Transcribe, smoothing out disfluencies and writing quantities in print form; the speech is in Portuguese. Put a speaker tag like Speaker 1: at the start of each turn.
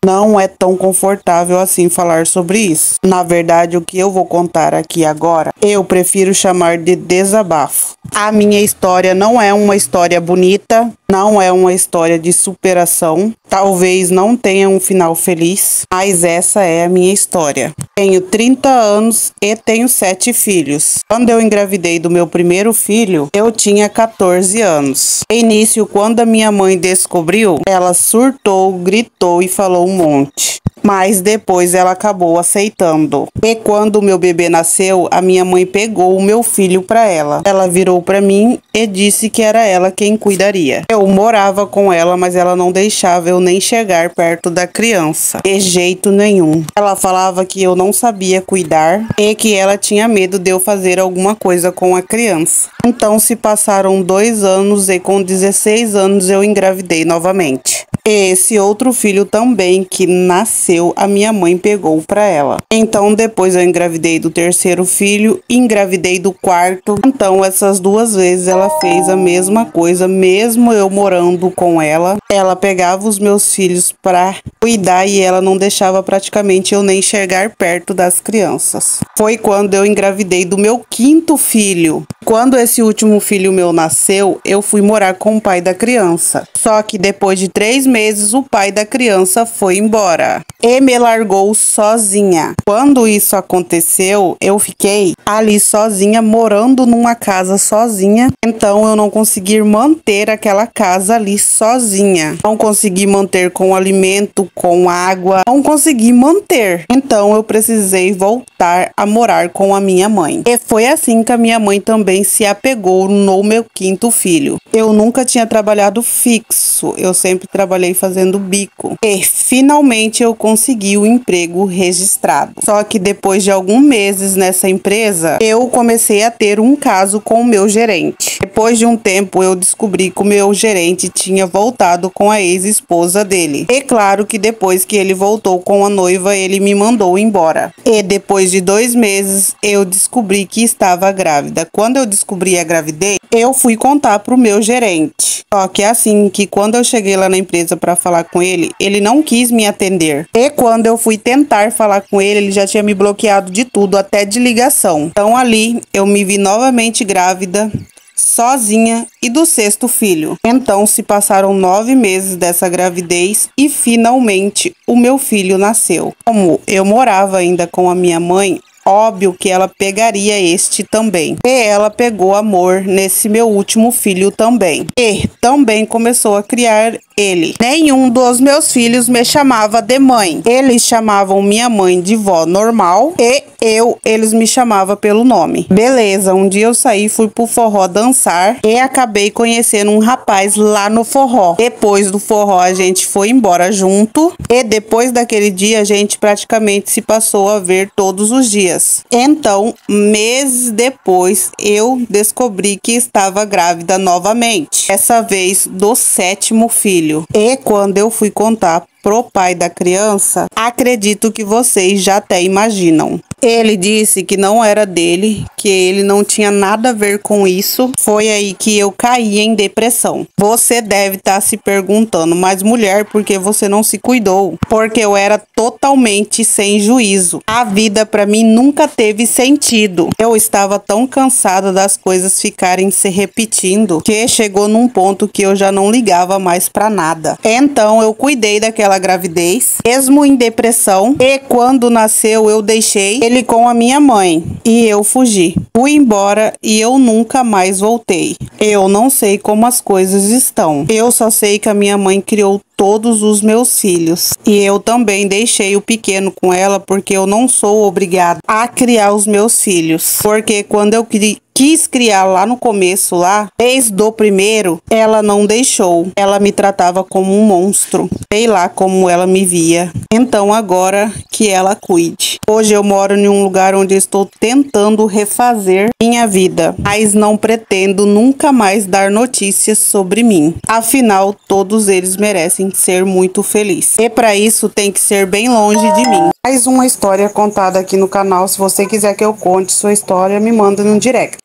Speaker 1: Não é tão confortável assim falar sobre isso. Na verdade, o que eu vou contar aqui agora, eu prefiro chamar de desabafo. A minha história não é uma história bonita, não é uma história de superação. Talvez não tenha um final feliz, mas essa é a minha história. Tenho 30 anos e tenho 7 filhos. Quando eu engravidei do meu primeiro filho, eu tinha 14 anos. No início, quando a minha mãe descobriu, ela surtou, gritou e falou um monte. Mas depois ela acabou aceitando. E quando o meu bebê nasceu, a minha mãe pegou o meu filho para ela. Ela virou para mim e disse que era ela quem cuidaria. Eu morava com ela, mas ela não deixava eu nem chegar perto da criança. De jeito nenhum. Ela falava que eu não sabia cuidar e que ela tinha medo de eu fazer alguma coisa com a criança. Então se passaram 2 anos e com 16 anos eu engravidei novamente. Esse outro filho também que nasceu, a minha mãe pegou para ela. Então depois eu engravidei do terceiro filho, engravidei do quarto. Então essas 2 vezes ela fez a mesma coisa, mesmo eu morando com ela. Ela pegava os meus filhos para cuidar e ela não deixava praticamente eu nem chegar perto das crianças. Foi quando eu engravidei do meu quinto filho. Quando esse último filho meu nasceu, eu fui morar com o pai da criança. Só que depois de 3 meses, o pai da criança foi embora e me largou sozinha. Quando isso aconteceu, eu fiquei ali sozinha, morando numa casa sozinha. Então eu não consegui manter aquela casa ali sozinha. Não consegui manter com alimento, com água. Não consegui manter. Então eu precisei voltar a morar com a minha mãe. E foi assim que a minha mãe também se apegou no meu quinto filho. Eu nunca tinha trabalhado fixo. Eu sempre trabalhei fazendo bico. E finalmente eu consegui o emprego registrado. Só que depois de alguns meses nessa empresa, eu comecei a ter um caso com o meu gerente. Depois de um tempo, eu descobri que o meu gerente tinha voltado com a ex-esposa dele. E claro que depois que ele voltou com a noiva, ele me mandou embora. E depois de 2 meses, eu descobri que estava grávida. Quando eu descobri a gravidez, eu fui contar pro meu gerente. Só que assim, que quando eu cheguei lá na empresa para falar com ele, ele não quis me atender. E quando eu fui tentar falar com ele, ele já tinha me bloqueado de tudo, até de ligação. Então ali, eu me vi novamente grávida, sozinha e do 6º filho. Então se passaram 9 meses dessa gravidez e finalmente o meu filho nasceu. Como eu morava ainda com a minha mãe, óbvio que ela pegaria este também. E ela pegou amor nesse meu último filho também. E também começou a criar ele. Nenhum dos meus filhos me chamava de mãe. Eles chamavam minha mãe de vó normal e eles me chamavam pelo nome. Beleza, um dia eu saí, fui pro forró dançar e acabei conhecendo um rapaz lá no forró. Depois do forró a gente foi embora junto e depois daquele dia a gente praticamente se passou a ver todos os dias. Então, meses depois eu descobri que estava grávida novamente. Essa vez do 7º filho. E quando eu fui contar pro pai da criança, acredito que vocês já até imaginam. Ele disse que não era dele, que ele não tinha nada a ver com isso. Foi aí que eu caí em depressão. Você deve estar se perguntando, mas mulher, por que você não se cuidou? Porque eu era totalmente sem juízo. A vida para mim nunca teve sentido. Eu estava tão cansada das coisas ficarem se repetindo que chegou num ponto que eu já não ligava mais para nada. Então eu cuidei daquela gravidez, mesmo em depressão, e quando nasceu eu deixei ele com a minha mãe e eu fugi. Fui embora e eu nunca mais voltei. Eu não sei como as coisas estão. Eu só sei que a minha mãe criou todos os meus filhos. E eu também deixei o pequeno com ela porque eu não sou obrigada a criar os meus filhos. Porque quando eu quis criar lá no começo, desde o primeiro, ela não deixou. Ela me tratava como um monstro. Sei lá como ela me via. Então agora que ela cuide. Hoje eu moro em um lugar onde estou tentando refazer minha vida, mas não pretendo nunca mais dar notícias sobre mim. Afinal, todos eles merecem ser muito felizes. E para isso tem que ser bem longe de mim. Mais uma história contada aqui no canal. Se você quiser que eu conte sua história, me manda no direct.